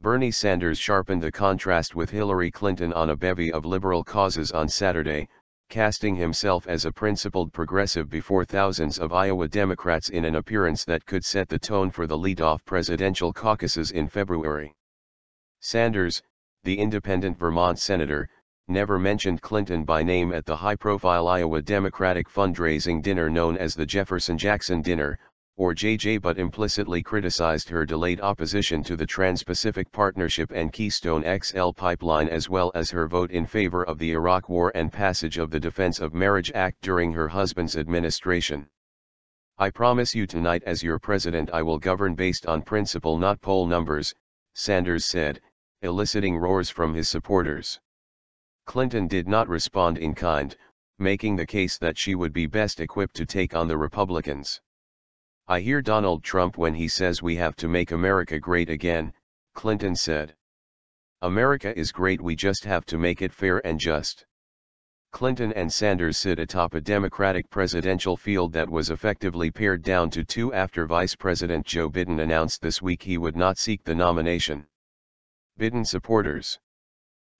Bernie Sanders sharpened the contrast with Hillary Clinton on a bevy of liberal causes on Saturday, casting himself as a principled progressive before thousands of Iowa Democrats in an appearance that could set the tone for the leadoff presidential caucuses in February. Sanders, the independent Vermont senator, never mentioned Clinton by name at the high-profile Iowa Democratic fundraising dinner known as the Jefferson-Jackson Dinner, or JJ, but implicitly criticized her delayed opposition to the Trans-Pacific Partnership and Keystone XL pipeline, as well as her vote in favor of the Iraq War and passage of the Defense of Marriage Act during her husband's administration. "I promise you tonight as your president I will govern based on principle, not poll numbers," Sanders said, eliciting roars from his supporters. Clinton did not respond in kind, making the case that she would be best equipped to take on the Republicans. "I hear Donald Trump when he says we have to make America great again," Clinton said. "America is great, we just have to make it fair and just." Clinton and Sanders sit atop a Democratic presidential field that was effectively pared down to two after Vice President Joe Biden announced this week he would not seek the nomination. Biden supporters.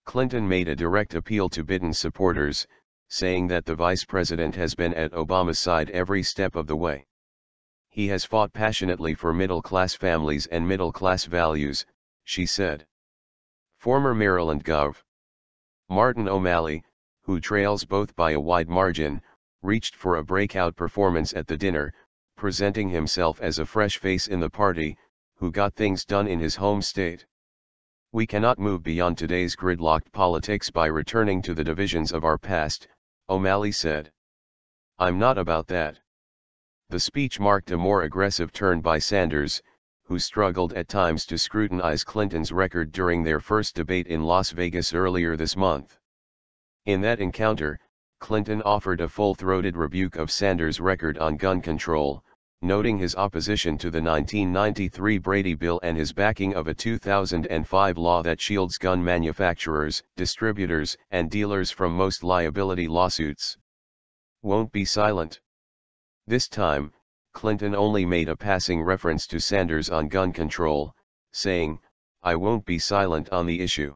Clinton made a direct appeal to Biden supporters, saying that the vice president has been at Obama's side every step of the way. "He has fought passionately for middle-class families and middle-class values," she said. Former Maryland Gov. Martin O'Malley, who trails both by a wide margin, reached for a breakout performance at the dinner, presenting himself as a fresh face in the party, who got things done in his home state. "We cannot move beyond today's gridlocked politics by returning to the divisions of our past," O'Malley said. "I'm not about that." The speech marked a more aggressive turn by Sanders, who struggled at times to scrutinize Clinton's record during their first debate in Las Vegas earlier this month. In that encounter, Clinton offered a full-throated rebuke of Sanders' record on gun control, noting his opposition to the 1993 Brady Bill and his backing of a 2005 law that shields gun manufacturers, distributors, and dealers from most liability lawsuits. "Won't be silent." This time, Clinton only made a passing reference to Sanders on gun control, saying, "I won't be silent on the issue."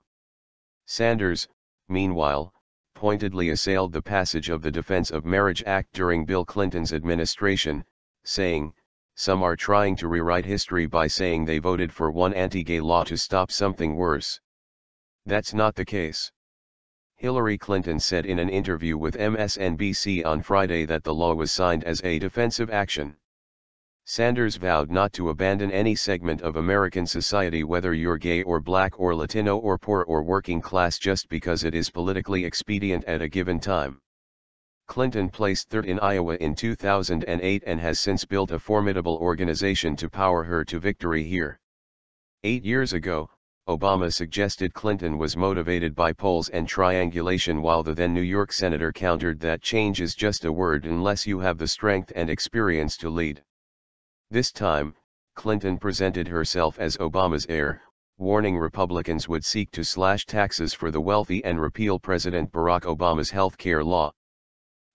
Sanders, meanwhile, pointedly assailed the passage of the Defense of Marriage Act during Bill Clinton's administration, saying, "Some are trying to rewrite history by saying they voted for one anti-gay law to stop something worse. That's not the case." Hillary Clinton said in an interview with MSNBC on Friday that the law was signed as a defensive action. Sanders vowed not to abandon any segment of American society, whether you're gay or black or Latino or poor or working class, just because it is politically expedient at a given time. Clinton placed third in Iowa in 2008 and has since built a formidable organization to power her to victory here. 8 years ago, Obama suggested Clinton was motivated by polls and triangulation, while the then New York senator countered that change is just a word unless you have the strength and experience to lead. This time, Clinton presented herself as Obama's heir, warning Republicans would seek to slash taxes for the wealthy and repeal President Barack Obama's health care law.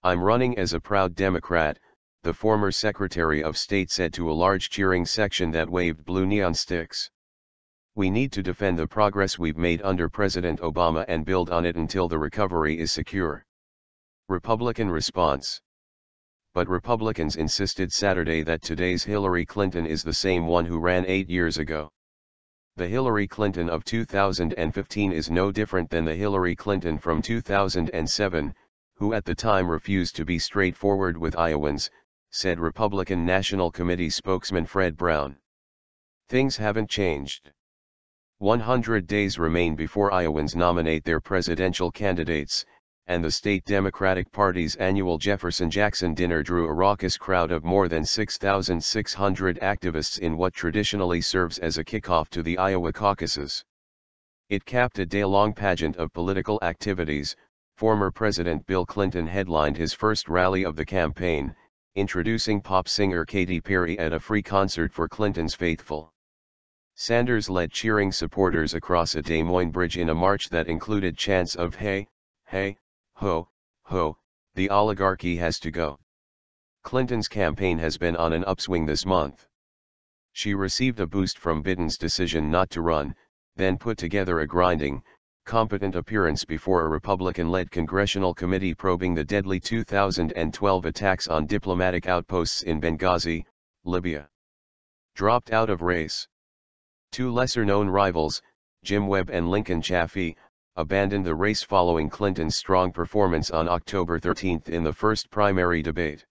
"I'm running as a proud Democrat," the former Secretary of State said to a large cheering section that waved blue neon sticks. "We need to defend the progress we've made under President Obama and build on it until the recovery is secure." Republican response. But Republicans insisted Saturday that today's Hillary Clinton is the same one who ran 8 years ago. The Hillary Clinton of 2015 is no different than the Hillary Clinton from 2007, who at the time refused to be straightforward with Iowans, said Republican National Committee spokesman Fred Brown. "Things haven't changed. 100 days remain before Iowans nominate their presidential candidates, and the state Democratic Party's annual Jefferson-Jackson Dinner drew a raucous crowd of more than 6,600 activists in what traditionally serves as a kickoff to the Iowa caucuses. It capped a day-long pageant of political activities. Former President Bill Clinton headlined his first rally of the campaign, introducing pop singer Katy Perry at a free concert for Clinton's faithful. Sanders led cheering supporters across a Des Moines bridge in a march that included chants of "Hey, hey, ho, ho, the oligarchy has to go." Clinton's campaign has been on an upswing this month. She received a boost from Biden's decision not to run, then put together a grinding, competent appearance before a Republican-led congressional committee probing the deadly 2012 attacks on diplomatic outposts in Benghazi, Libya. Dropped out of race. Two lesser-known rivals, Jim Webb and Lincoln Chafee, abandoned the race following Clinton's strong performance on October 13 in the first primary debate.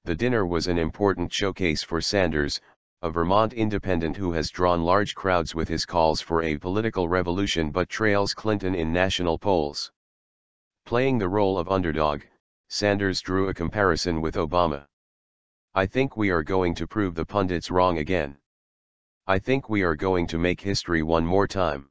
The dinner was an important showcase for Sanders, a Vermont independent who has drawn large crowds with his calls for a political revolution but trails Clinton in national polls. Playing the role of underdog, Sanders drew a comparison with Obama. "I think we are going to prove the pundits wrong again. I think we are going to make history one more time."